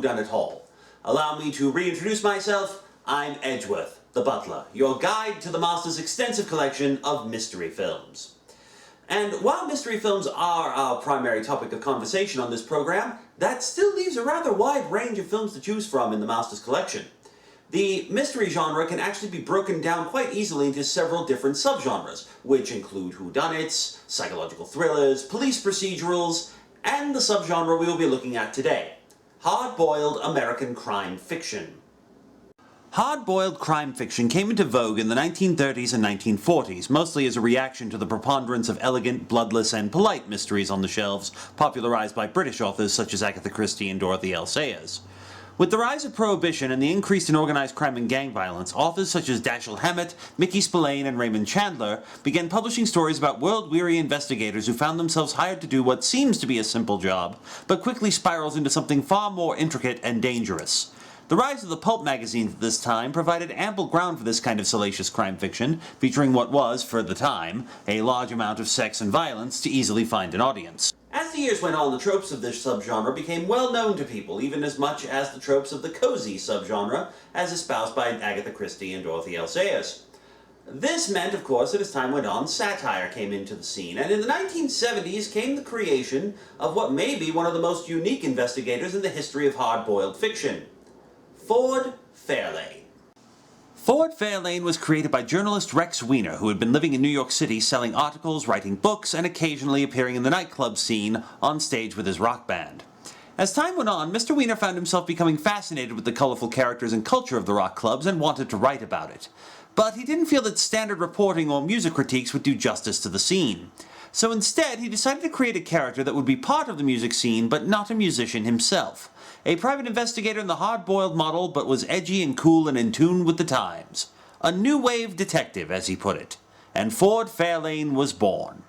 whodunit hall. Allow me to reintroduce myself. I'm Edgeworth, the butler, your guide to the Master's extensive collection of mystery films. And while mystery films are our primary topic of conversation on this program, that still leaves a rather wide range of films to choose from in the Master's collection. The mystery genre can actually be broken down quite easily into several different subgenres, which include whodunits, psychological thrillers, police procedurals, and the subgenre we will be looking at today, hard-boiled American crime fiction. Hard-boiled crime fiction came into vogue in the 1930s and 1940s, mostly as a reaction to the preponderance of elegant, bloodless, and polite mysteries on the shelves, popularized by British authors such as Agatha Christie and Dorothy L. Sayers. With the rise of Prohibition and the increase in organized crime and gang violence, authors such as Dashiell Hammett, Mickey Spillane, and Raymond Chandler began publishing stories about world-weary investigators who found themselves hired to do what seems to be a simple job, but quickly spirals into something far more intricate and dangerous. The rise of the pulp magazines at this time provided ample ground for this kind of salacious crime fiction, featuring what was, for the time, a large amount of sex and violence to easily find an audience. As the years went on, the tropes of this subgenre became well known to people, even as much as the tropes of the cozy subgenre, as espoused by Agatha Christie and Dorothy L. Sayers. This meant, of course, that as time went on, satire came into the scene, and in the 1970s came the creation of what may be one of the most unique investigators in the history of hard-boiled fiction, Ford Fairlane. Ford Fairlane was created by journalist Rex Weiner, who had been living in New York City selling articles, writing books, and occasionally appearing in the nightclub scene on stage with his rock band. As time went on, Mr. Weiner found himself becoming fascinated with the colorful characters and culture of the rock clubs and wanted to write about it. But he didn't feel that standard reporting or music critiques would do justice to the scene. So instead, he decided to create a character that would be part of the music scene, but not a musician himself. A private investigator in the hard-boiled model, but was edgy and cool and in tune with the times. A new wave detective, as he put it. And Ford Fairlane was born.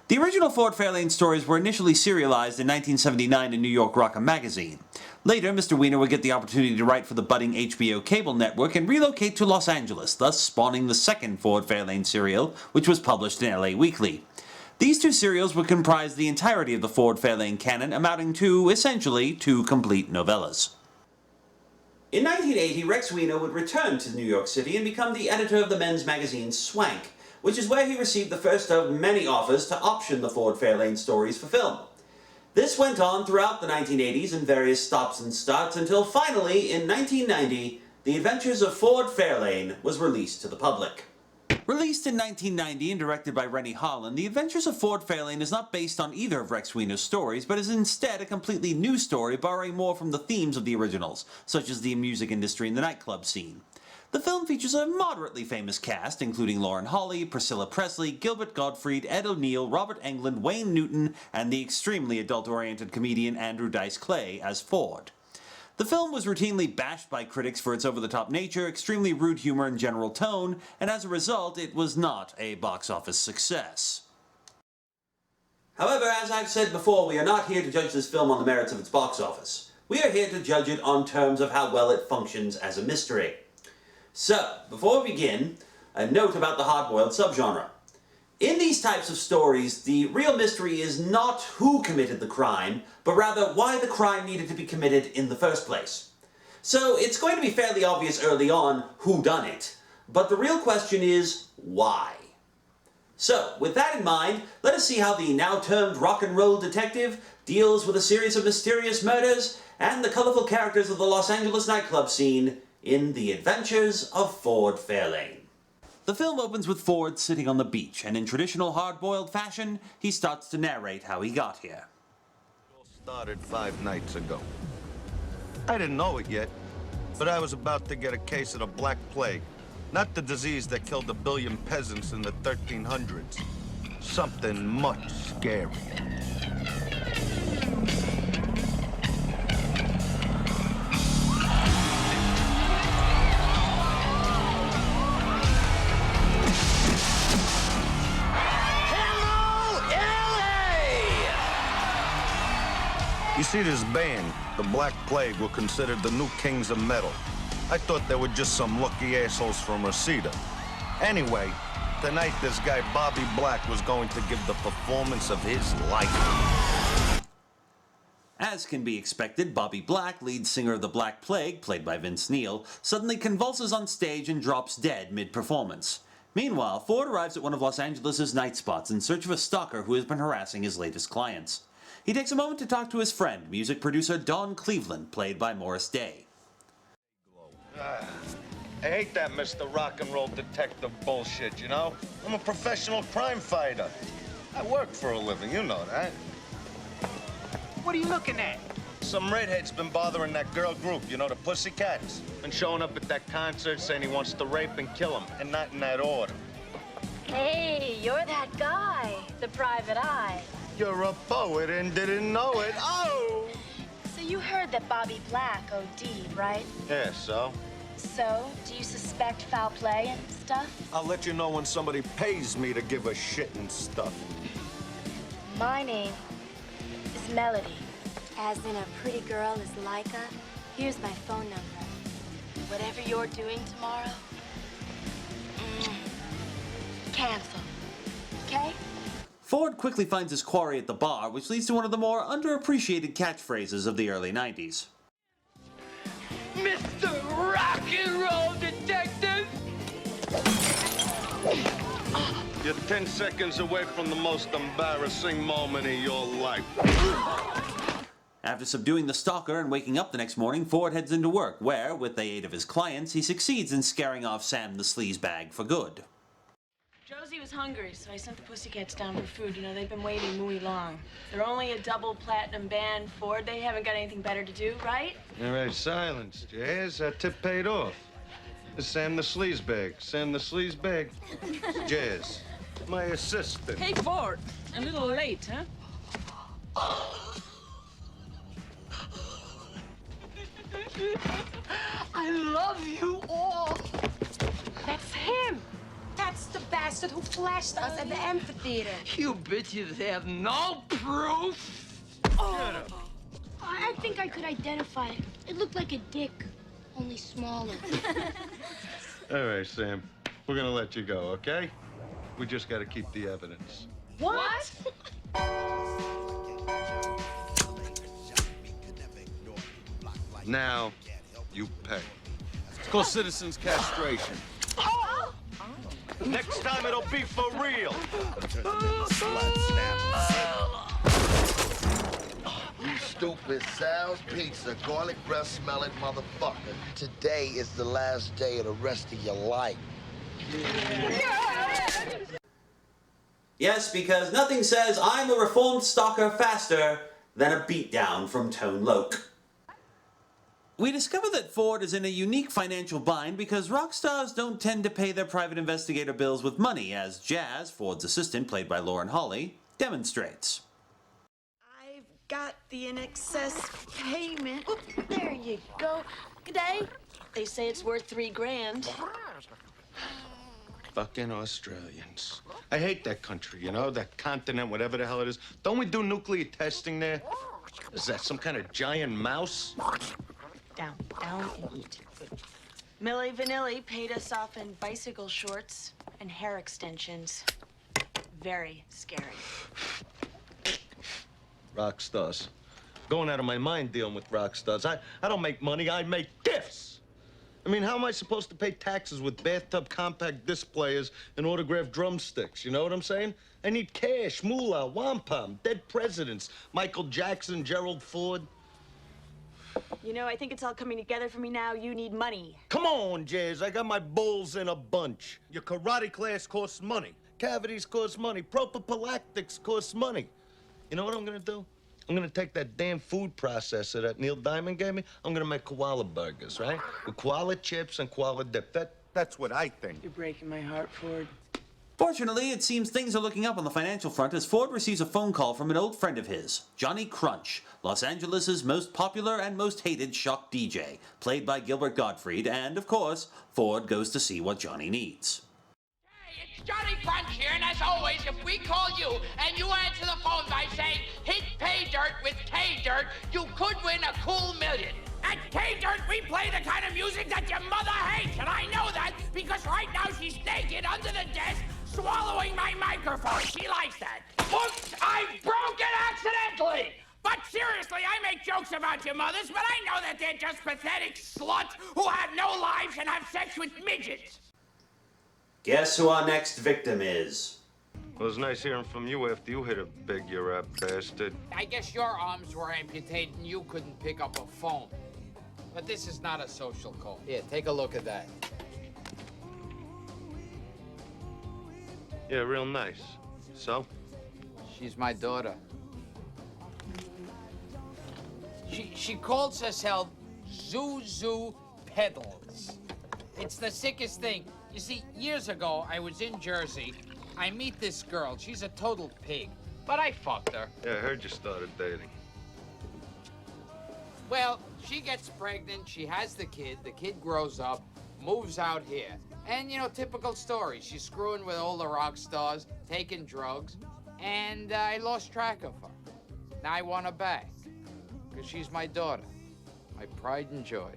The original Ford Fairlane stories were initially serialized in 1979 in New York Rocker magazine. Later, Mr. Weiner would get the opportunity to write for the budding HBO cable network and relocate to Los Angeles, thus spawning the second Ford Fairlane serial, which was published in LA Weekly. These two serials would comprise the entirety of the Ford Fairlane canon, amounting to, essentially, 2 complete novellas. In 1980, Rex Weiner would return to New York City and become the editor of the men's magazine Swank, which is where he received the first of many offers to option the Ford Fairlane stories for film. This went on throughout the 1980s in various stops and starts until finally, in 1990, The Adventures of Ford Fairlane was released to the public. Released in 1990 and directed by Renny Harlin, The Adventures of Ford Fairlane is not based on either of Rex Weiner's stories, but is instead a completely new story borrowing more from the themes of the originals, such as the music industry and the nightclub scene. The film features a moderately famous cast, including Lauren Holly, Priscilla Presley, Gilbert Gottfried, Ed O'Neill, Robert Englund, Wayne Newton, and the extremely adult-oriented comedian Andrew Dice Clay as Ford. The film was routinely bashed by critics for its over-the-top nature, extremely rude humor, and general tone, and as a result, it was not a box office success. However, as I've said before, we are not here to judge this film on the merits of its box office. We are here to judge it on terms of how well it functions as a mystery. So, before we begin, a note about the hard-boiled subgenre. In these types of stories, the real mystery is not who committed the crime, but rather why the crime needed to be committed in the first place. So it's going to be fairly obvious early on who done it, but the real question is why. So, with that in mind, let us see how the now-termed rock and roll detective deals with a series of mysterious murders and the colorful characters of the Los Angeles nightclub scene in The Adventures of Ford Fairlane. The film opens with Ford sitting on the beach, and in traditional hard-boiled fashion, he starts to narrate how he got here. It all started 5 nights ago. I didn't know it yet, but I was about to get a case of the Black Plague. Not the disease that killed 1 billion peasants in the 1300s. Something much scarier. You see, this band, the Black Plague, were considered the new kings of metal. I thought they were just some lucky assholes from Reseda. Anyway, tonight this guy Bobby Black was going to give the performance of his life. As can be expected, Bobby Black, lead singer of the Black Plague, played by Vince Neil, suddenly convulses on stage and drops dead mid-performance. Meanwhile, Ford arrives at one of Los Angeles' night spots in search of a stalker who has been harassing his latest clients. He takes a moment to talk to his friend, music producer Don Cleveland, played by Morris Day. I hate that Mr. Rock and Roll Detective bullshit, you know? I'm a professional crime fighter. I work for a living, you know that. What are you looking at? Some redhead's been bothering that girl group, you know, the Pussycats. Been showing up at that concert saying he wants to rape and kill him, and not in that order. Hey, you're that guy, the private eye. You're a poet and didn't know it. Oh! So you heard that Bobby Black OD'd, right? Yeah, so? So, do you suspect foul play and stuff? I'll let you know when somebody pays me to give a shit and stuff. My name is Melody. As in a pretty girl is Laika. Here's my phone number. Whatever you're doing tomorrow, cancel, okay? Ford quickly finds his quarry at the bar, which leads to one of the more underappreciated catchphrases of the early 90s. Mr. Rock and Roll Detective! You're 10 seconds away from the most embarrassing moment of your life. After subduing the stalker and waking up the next morning, Ford heads into work, where, with the aid of his clients, he succeeds in scaring off Sam the sleazebag for good. Josie was hungry, so I sent the Pussycats down for food. You know, they've been waiting muy long. They're only a double platinum band, Ford. They haven't got anything better to do, right? All right, silence, Jazz. That tip paid off. It's Sam the sleazebag. Sam the sleazebag. Jazz, my assistant. Hey, Ford. A little late, huh? I love you all. That's him. That's the bastard who flashed us at the amphitheater. You bitches have no proof. I think I could identify it. It looked like a dick, only smaller. All right, Sam. We're gonna let you go, okay? We just gotta keep the evidence. What? Now, you pay. It's called citizens castration. Next time it'll be for real. You stupid Sal's Pizza, garlic breath smelling motherfucker. Today is the last day of the rest of your life. Yes, because nothing says I'm a reformed stalker faster than a beatdown from Tone Loc. We discover that Ford is in a unique financial bind because rock stars don't tend to pay their private investigator bills with money, as Jazz, Ford's assistant, played by Lauren Holly, demonstrates. I've got the in excess payment. Oop, there you go. Good day. They say it's worth $3 grand. Fucking Australians. I hate that country, you know, that continent, whatever the hell it is. Don't we do nuclear testing there? Is that some kind of giant mouse? Down and eat. Milli Vanilli paid us off in bicycle shorts and hair extensions. Very scary. Rock stars. Going out of my mind dealing with rock stars. I don't make money, I make gifts. I mean, how am I supposed to pay taxes with bathtub compact disc players and autographed drumsticks? You know what I'm saying? I need cash, moolah, wampum, dead presidents, Michael Jackson, Gerald Ford. You know, I think it's all coming together for me now. You need money. Come on, Jazz. I got my bulls in a bunch. Your karate class costs money. Cavities cost money. Protoprolactics costs money. You know what I'm gonna do? I'm gonna take that damn food processor that Neil Diamond gave me. I'm gonna make koala burgers, right? With koala chips and koala dip. That's what I think. You're breaking my heart, Ford. Fortunately, it seems things are looking up on the financial front as Ford receives a phone call from an old friend of his, Johnny Crunch, Los Angeles' most popular and most hated shock DJ, played by Gilbert Gottfried, and, of course, Ford goes to see what Johnny needs. Hey, it's Johnny Crunch here, and as always, if we call you and you answer the phone by saying, hit pay dirt with K-Dirt, you could win a cool million. At K-Dirt, we play the kind of music that your mother hates, and I know that because right now she's naked under the desk, swallowing my microphone. She likes that. Oops, I broke it accidentally. But But seriously, I make jokes about your mothers, but I know that they're just pathetic sluts who have no lives and have sex with midgets. Guess who our next victim is? It was nice hearing from you after you hit a big you bastard. I guess your arms were amputated and you couldn't pick up a phone. But this is not a social call. Here, take a look at that. Yeah, real nice. So? She's my daughter. She calls herself Zuzu Pedals. It's the sickest thing. You see, years ago, I was in Jersey. I meet this girl. She's a total pig. But I fucked her. Yeah, I heard you started dating. Well, she gets pregnant. She has the kid. The kid grows up, moves out here. And, you know, typical story. She's screwing with all the rock stars, taking drugs. And I lost track of her. Now I want her back. Because she's my daughter. My pride and joy.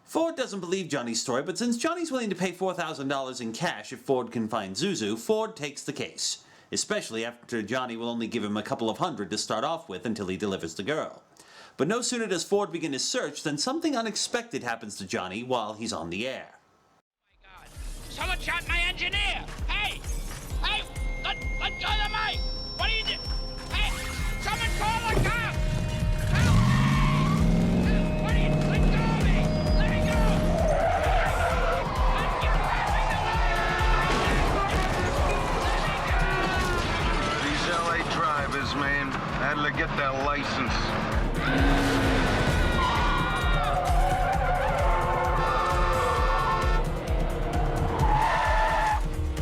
Ford doesn't believe Johnny's story, but since Johnny's willing to pay $4,000 in cash if Ford can find Zuzu, Ford takes the case. Especially after Johnny will only give him a couple of hundred to start off with until he delivers the girl. But no sooner does Ford begin his search than something unexpected happens to Johnny while he's on the air. Oh my God. Someone shot my engineer! Hey! Hey! Let go of the mic! What are you doing? Hey! Someone call a cop! Help me! What are you... Let go of me! Let me go! These LA drivers, man, had to get that license.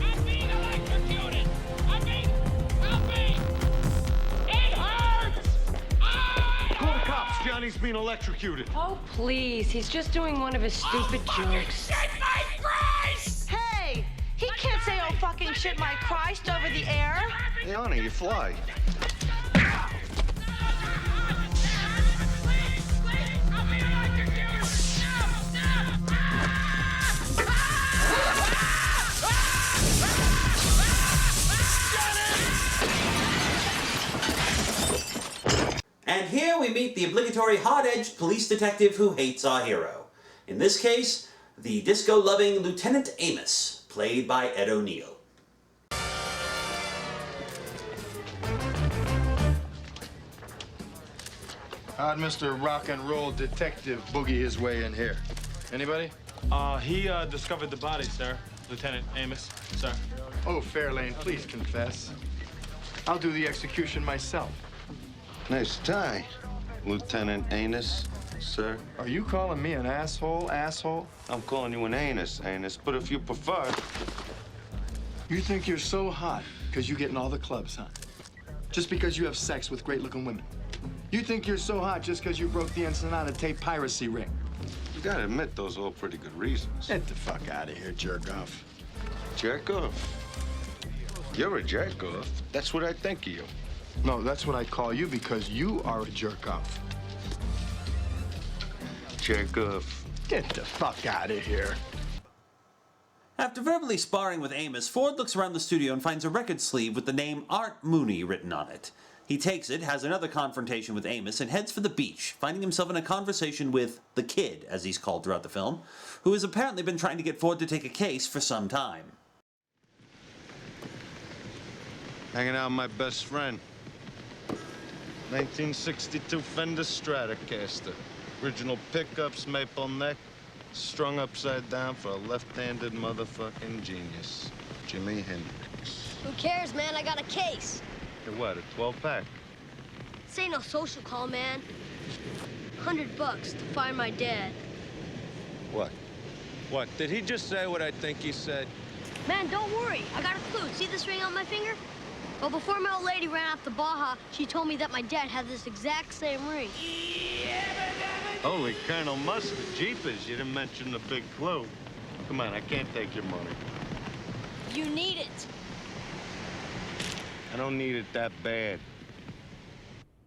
I'm being electrocuted! Help me! It hurts! Call the cops. Johnny's being electrocuted. Oh, please. He's just doing one of his stupid jokes. Shit, my Christ! Hey! He can't say, oh, fucking shit, my Christ, over the air. Hey, honey, you fly. And here we meet the obligatory hard-edged police detective who hates our hero. In this case, the disco-loving Lieutenant Amos, played by Ed O'Neill. How'd Mr. Rock and Roll Detective boogie his way in here? Anybody? He discovered the body, sir. Lieutenant Amos, sir. Oh, Fairlane, please confess. I'll do the execution myself. Nice tie, Lieutenant Anus, sir. Are you calling me an asshole? I'm calling you an anus, but if you prefer... You think you're so hot because you get in all the clubs, huh? Just because you have sex with great-looking women. You think you're so hot just because you broke the Ensenada tape piracy ring. You gotta admit, those are all pretty good reasons. Get the fuck out of here, jerk-off. Jerk-off? You're a jerk-off. That's what I think of you. No, that's what I call you because you are a jerk-off. Jerk-off. Get the fuck out of here. After verbally sparring with Amos, Ford looks around the studio and finds a record sleeve with the name Art Mooney written on it. He takes it, has another confrontation with Amos, and heads for the beach, finding himself in a conversation with the Kid, as he's called throughout the film, who has apparently been trying to get Ford to take a case for some time. Hanging out with my best friend. 1962 Fender Stratocaster. Original pickups, maple neck, strung upside down for a left-handed motherfucking genius. Jimi Hendrix. Who cares, man? I got a case. Hey, what, a 12-pack? This ain't no social call, man. $100 to find my dad. What? What, did he just say what I think he said? Man, don't worry. I got a clue. See this ring on my finger? Well, before my old lady ran off to Baja, she told me that my dad had this exact same ring. Holy Colonel Mustard, jeepers, you didn't mention the big clue. Come on, I can't take your money. You need it. I don't need it that bad.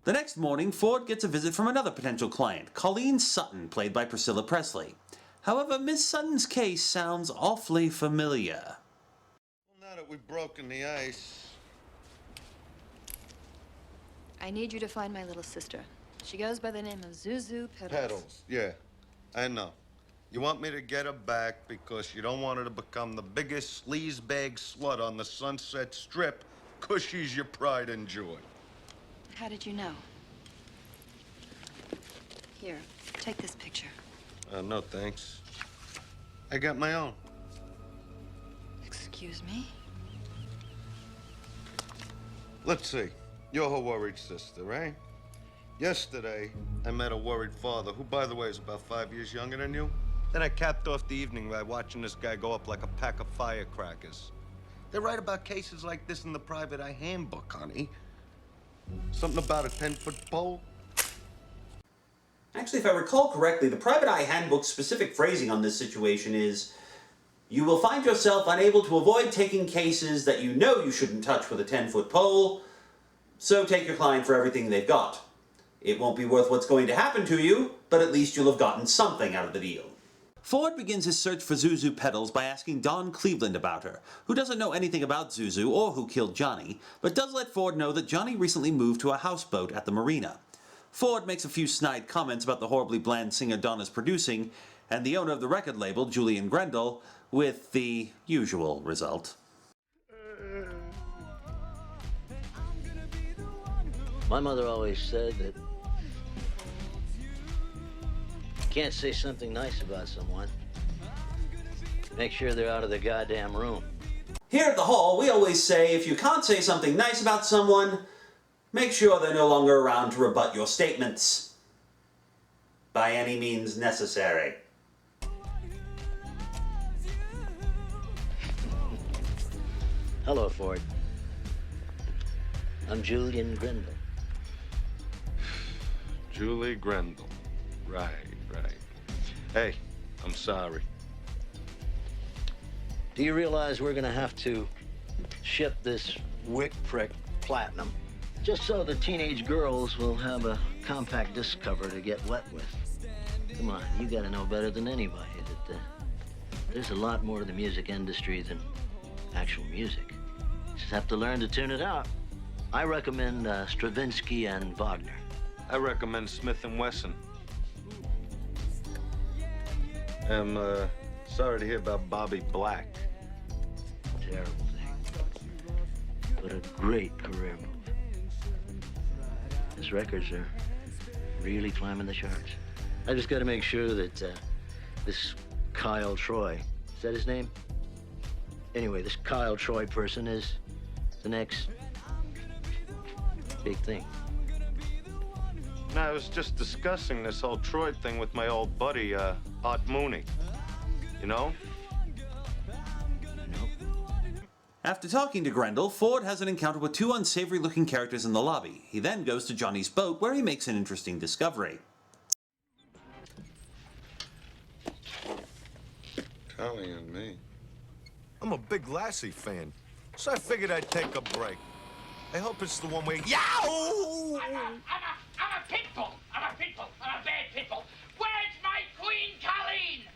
The next morning, Ford gets a visit from another potential client, Colleen Sutton, played by Priscilla Presley. However, Miss Sutton's case sounds awfully familiar. Well, now that we've broken the ice... I need you to find my little sister. She goes by the name of Zuzu Petals. Petals, yeah, I know. You want me to get her back because you don't want her to become the biggest sleazebag slut on the Sunset Strip, 'cause she's your pride and joy. How did you know? Here, take this picture. No, thanks. I got my own. Excuse me? Let's see. You're her worried sister, right? Yesterday, I met a worried father, who, by the way, is about 5 years younger than you. Then I capped off the evening by watching this guy go up like a pack of firecrackers. They write about cases like this in the Private Eye Handbook, honey. Something about a 10-foot pole. Actually, if I recall correctly, the Private Eye Handbook's specific phrasing on this situation is, you will find yourself unable to avoid taking cases that you know you shouldn't touch with a 10-foot pole, so take your client for everything they've got. It won't be worth what's going to happen to you, but at least you'll have gotten something out of the deal. Ford begins his search for Zuzu Petals by asking Don Cleveland about her, who doesn't know anything about Zuzu or who killed Johnny, but does let Ford know that Johnny recently moved to a houseboat at the marina. Ford makes a few snide comments about the horribly bland singer Don is producing, and the owner of the record label, Julian Grendel, with the usual result. My mother always said that you can't say something nice about someone. Make sure they're out of the goddamn room. Here at the Hall, we always say if you can't say something nice about someone, make sure they're no longer around to rebut your statements. By any means necessary. Hello, Ford. I'm Julian Grendel. Julie Grendel. Right. Hey, I'm sorry. Do you realize we're gonna have to ship this wick prick platinum just so the teenage girls will have a compact disc cover to get wet with? Come on, you gotta know better than anybody that there's a lot more to the music industry than actual music. You just have to learn to tune it out. I recommend Stravinsky and Wagner. I recommend Smith & Wesson. I'm sorry to hear about Bobby Black. Terrible thing. But a great career move. His records are really climbing the charts. I just got to make sure that this Kyle Troy, is that his name? Anyway, this Kyle Troy person is the next big thing. No, I was just discussing this whole Troy thing with my old buddy, Art Mooney. You know? After talking to Grendel, Ford has an encounter with two unsavory-looking characters in the lobby. He then goes to Johnny's boat, where he makes an interesting discovery. Calling on me. I'm a big Lassie fan, so I figured I'd take a break. I hope it's the one where yow! I'm a pit bull. I'm a pit bull. I'm a bad pit bull. Where's my queen, Colleen?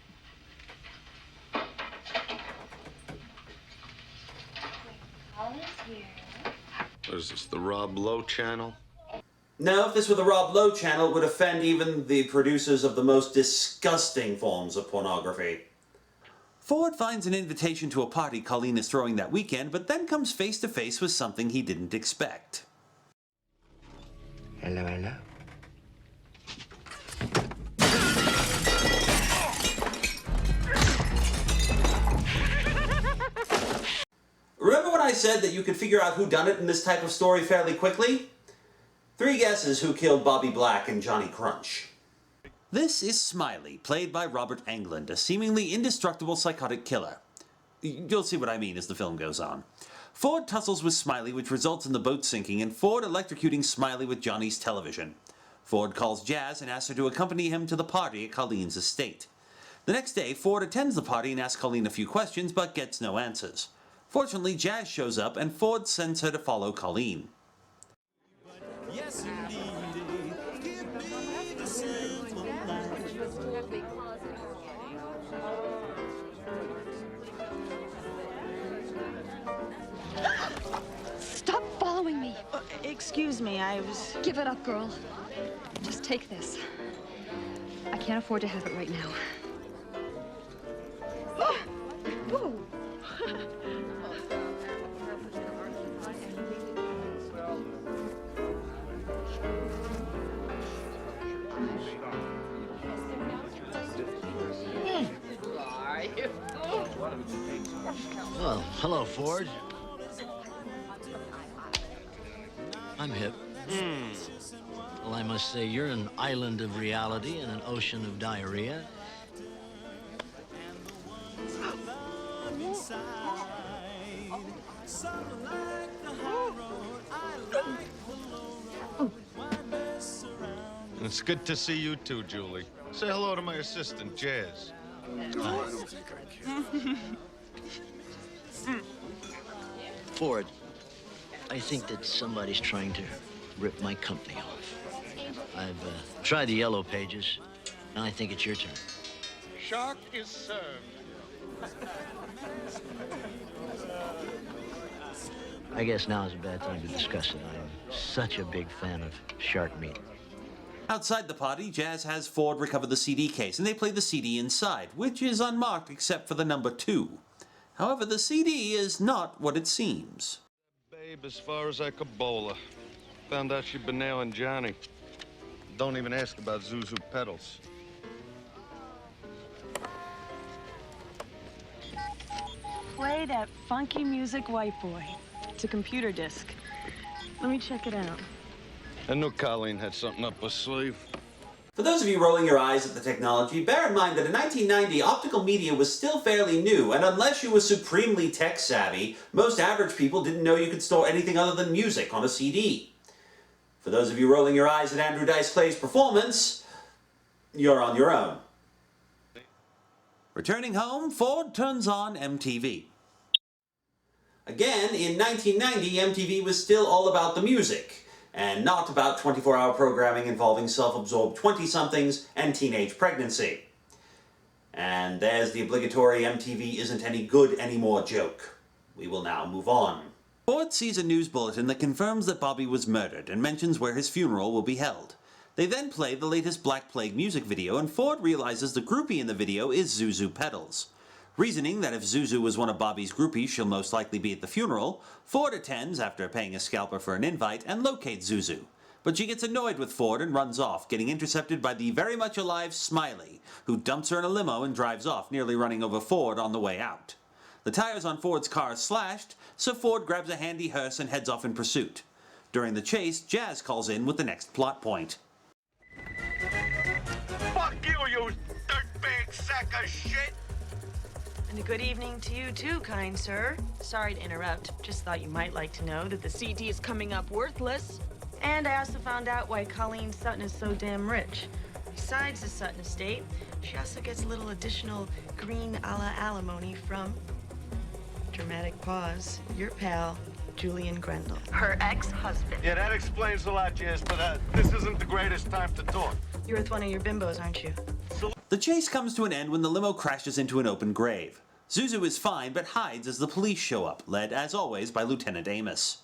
What is this, the Rob Lowe channel? No, if this were the Rob Lowe channel, it would offend even the producers of the most disgusting forms of pornography. Ford finds an invitation to a party Colleen is throwing that weekend, but then comes face to face with something he didn't expect. Hello. Remember when I said that you could figure out who done it in this type of story fairly quickly? 3 guesses who killed Bobby Black and Johnny Crunch. This is Smiley, played by Robert Englund, a seemingly indestructible psychotic killer. You'll see what I mean as the film goes on. Ford tussles with Smiley, which results in the boat sinking, and Ford electrocuting Smiley with Johnny's television. Ford calls Jazz and asks her to accompany him to the party at Colleen's estate. The next day, Ford attends the party and asks Colleen a few questions, but gets no answers. Fortunately, Jazz shows up, and Ford sends her to follow Colleen. Yes, indeed. Give me the simple life. Stop following me. excuse me, I was... Give it up, girl. Just take this. I can't afford to have it right now. Whoa. Well, hello, Ford. I'm hip. Well, I must say, you're an island of reality and an ocean of diarrhea. It's good to see you too, Julie. Say hello to my assistant, Jazz. Ford, I think that somebody's trying to rip my company off. I've tried the yellow pages, and I think it's your turn. Shark is served. I guess now is a bad time to discuss it. I'm such a big fan of shark meat. Outside the party, Jazz has Ford recover the CD case, and they play the CD inside, which is unmarked except for the number 2. However, the CD is not what it seems. Babe, as far as I could bowl her. Found out she'd been nailing Johnny. Don't even ask about Zuzu pedals. Play that funky music, white boy. It's a computer disc. Let me check it out. I knew Colleen had something up her sleeve. For those of you rolling your eyes at the technology, bear in mind that in 1990, optical media was still fairly new, and unless you were supremely tech-savvy, most average people didn't know you could store anything other than music on a CD. For those of you rolling your eyes at Andrew Dice Clay's performance, you're on your own. Returning home, Ford turns on MTV. Again, in 1990, MTV was still all about the music, and not about 24-hour programming involving self-absorbed 20-somethings and teenage pregnancy. And there's the obligatory MTV isn't any good anymore joke. We will now move on. Ford sees a news bulletin that confirms that Bobby was murdered and mentions where his funeral will be held. They then play the latest Black Plague music video, and Ford realizes the groupie in the video is Zuzu Pedals. Reasoning that if Zuzu was one of Bobby's groupies, she'll most likely be at the funeral, Ford attends after paying a scalper for an invite and locates Zuzu. But she gets annoyed with Ford and runs off, getting intercepted by the very much alive Smiley, who dumps her in a limo and drives off, nearly running over Ford on the way out. The tires on Ford's car are slashed, so Ford grabs a handy hearse and heads off in pursuit. During the chase, Jazz calls in with the next plot point. Fuck you dirtbag sack of shit! And a good evening to you too, kind sir. Sorry to interrupt. Just thought you might like to know that the CD is coming up worthless. And I also found out why Colleen Sutton is so damn rich. Besides the Sutton estate, she also gets a little additional green a la alimony from, dramatic pause, your pal, Julian Grendel. Her ex-husband. Yeah, that explains a lot, Jazz, but this isn't the greatest time to talk. You're with one of your bimbos, aren't you? The chase comes to an end when the limo crashes into an open grave. Zuzu is fine, but hides as the police show up, led, as always, by Lieutenant Amos.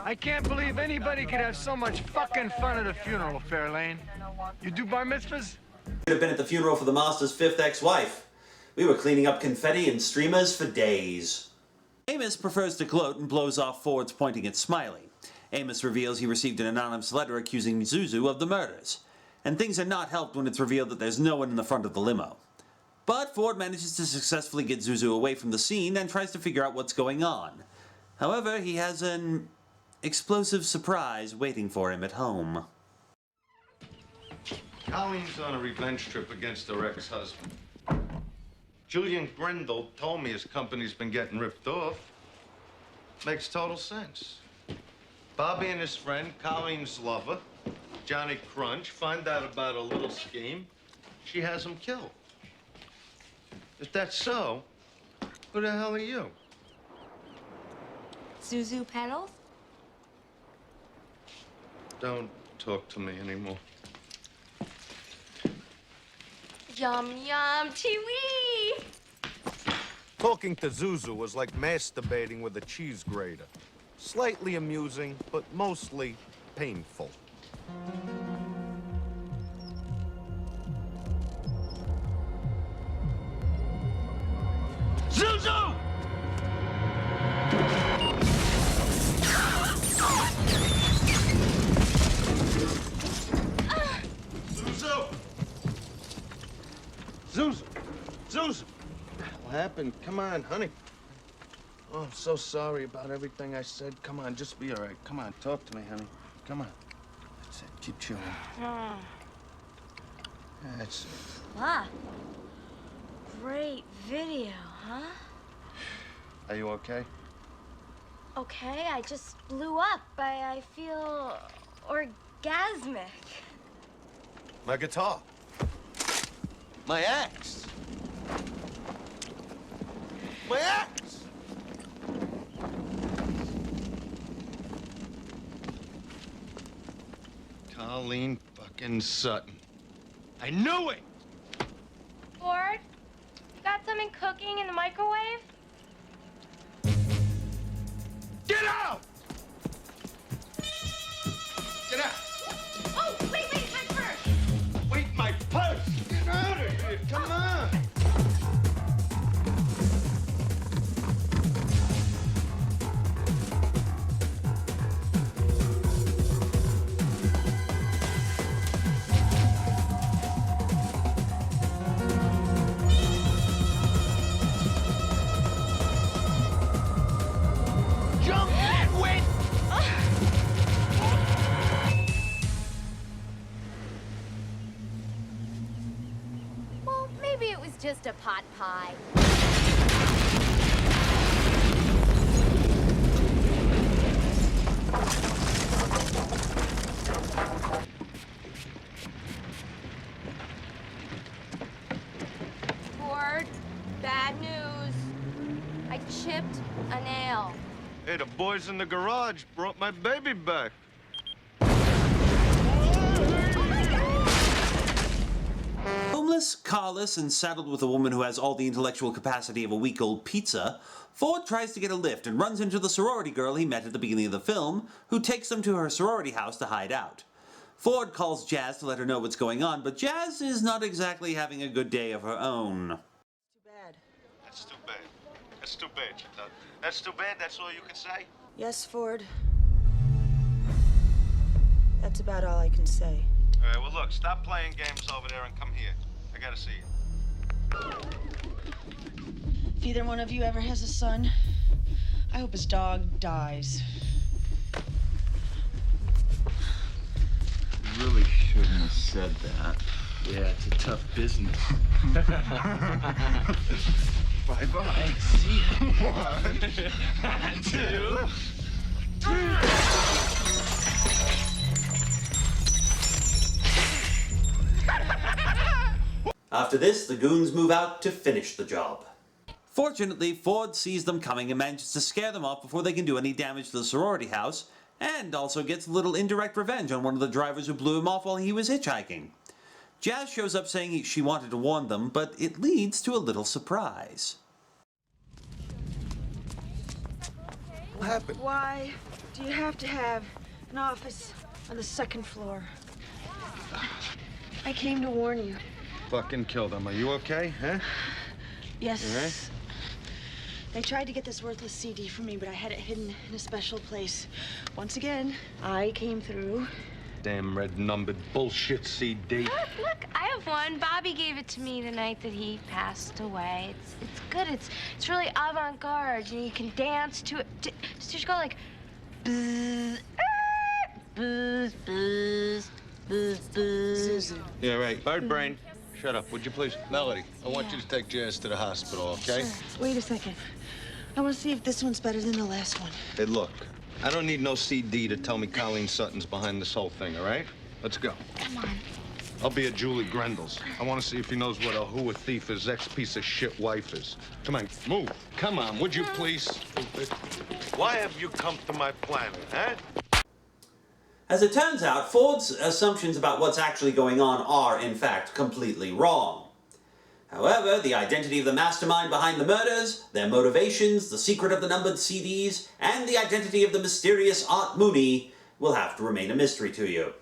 I can't believe anybody could have so much fucking fun at a funeral, Fairlane. You do bar mitzvahs? Should have been at the funeral for the master's 5th ex-wife. We were cleaning up confetti and streamers for days. Amos prefers to gloat and blows off Ford's pointing at Smiley. Amos reveals he received an anonymous letter accusing Zuzu of the murders. And things are not helped when it's revealed that there's no one in the front of the limo. But Ford manages to successfully get Zuzu away from the scene and tries to figure out what's going on. However, he has an explosive surprise waiting for him at home. Colleen's on a revenge trip against her ex-husband. Julian Grendel told me his company's been getting ripped off. Makes total sense. Bobby and his friend, Colleen's lover, Johnny Crunch, find out about a little scheme. She has him killed. If that's so, who the hell are you? Zuzu Pedals? Don't talk to me anymore. Yum, yum, Chewie! Talking to Zuzu was like masturbating with a cheese grater. Slightly amusing, but mostly painful. Zuzu! Zuzu! Zuzu! Zuzu! What happened? Come on, honey. Oh, I'm so sorry about everything I said. Come on, just be all right. Come on, talk to me, honey. Come on. That's it. Keep chewing. That's it. Wow. Great video, huh? Are you okay? Okay, I just blew up. I feel orgasmic. My guitar. My axe. My axe! Colleen fucking Sutton. I knew it! Ford, you got something cooking in the microwave? Get out! Get out! Oh, wait, my purse! Wait, my purse! Get out of here! Come on! Jump that win! Well, maybe it was just a pot pie. Ford, bad news. I chipped a nail. Hey, the boys in the garage brought my baby back. Homeless, carless, and saddled with a woman who has all the intellectual capacity of a week-old pizza, Ford tries to get a lift and runs into the sorority girl he met at the beginning of the film, who takes him to her sorority house to hide out. Ford calls Jazz to let her know what's going on, but Jazz is not exactly having a good day of her own. That's too bad. That's too bad, you know. That's too bad, that's all you can say? Yes, Ford. That's about all I can say. All right, well, look, stop playing games over there and come here. I gotta see you. If either one of you ever has a son, I hope his dog dies. You really shouldn't have said that. Yeah, it's a tough business. Bye-bye. See you. 1, 2, 3. After this, the goons move out to finish the job. Fortunately, Ford sees them coming and manages to scare them off before they can do any damage to the sorority house, and also gets a little indirect revenge on one of the drivers who blew him off while he was hitchhiking. Jazz shows up saying she wanted to warn them, but it leads to a little surprise. What happened? Why do you have to have an office on the second floor? I came to warn you. Fucking killed him. Are you okay, huh? Yes. You all right? They tried to get this worthless CD from me, but I had it hidden in a special place. Once again, I came through. Damn red-numbered bullshit CD. Look, I have one. Bobby gave it to me the night that he passed away. It's good. It's really avant-garde. You can dance to it. Just go like, buzz, buzz, buzz, buzz, buzz. Yeah, right. Bird brain. Shut up, would you please? Melody, I want you to take Jazz to the hospital, okay? Sure. Wait a second. I want to see if this one's better than the last one. Hey, look, I don't need no CD to tell me Colleen Sutton's behind this whole thing, all right? Let's go. Come on. I'll be at Julie Grendel's. I want to see if he knows what a who a thief his ex-piece of shit wife is. Come on, move. Come on, would you please? Why have you come to my planet, huh? As it turns out, Ford's assumptions about what's actually going on are, in fact, completely wrong. However, the identity of the mastermind behind the murders, their motivations, the secret of the numbered CDs, and the identity of the mysterious Art Mooney will have to remain a mystery to you.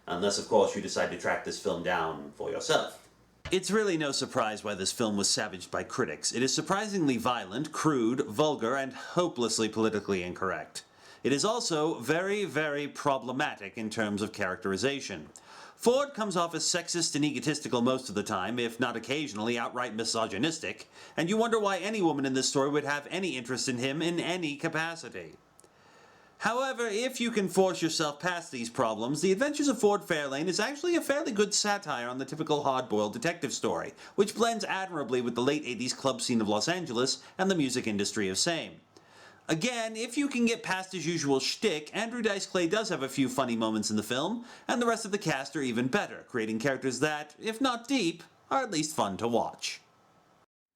Unless, of course, you decide to track this film down for yourself. It's really no surprise why this film was savaged by critics. It is surprisingly violent, crude, vulgar, and hopelessly politically incorrect. It is also very, very problematic in terms of characterization. Ford comes off as sexist and egotistical most of the time, if not occasionally outright misogynistic, and you wonder why any woman in this story would have any interest in him in any capacity. However, if you can force yourself past these problems, The Adventures of Ford Fairlane is actually a fairly good satire on the typical hard-boiled detective story, which blends admirably with the late 80s club scene of Los Angeles and the music industry of same. Again, if you can get past his usual shtick, Andrew Dice Clay does have a few funny moments in the film, and the rest of the cast are even better, creating characters that, if not deep, are at least fun to watch.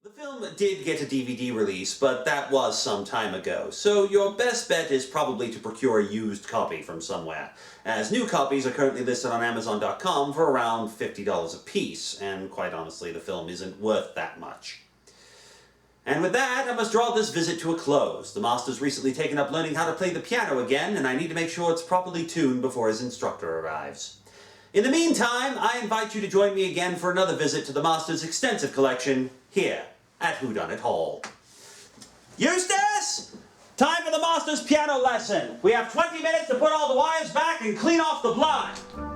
The film did get a DVD release, but that was some time ago, so your best bet is probably to procure a used copy from somewhere, as new copies are currently listed on Amazon.com for around $50 a piece, and quite honestly, the film isn't worth that much. And with that, I must draw this visit to a close. The master's recently taken up learning how to play the piano again, and I need to make sure it's properly tuned before his instructor arrives. In the meantime, I invite you to join me again for another visit to the master's extensive collection here at Whodunit Hall. Eustace! Time for the master's piano lesson. We have 20 minutes to put all the wires back and clean off the blood.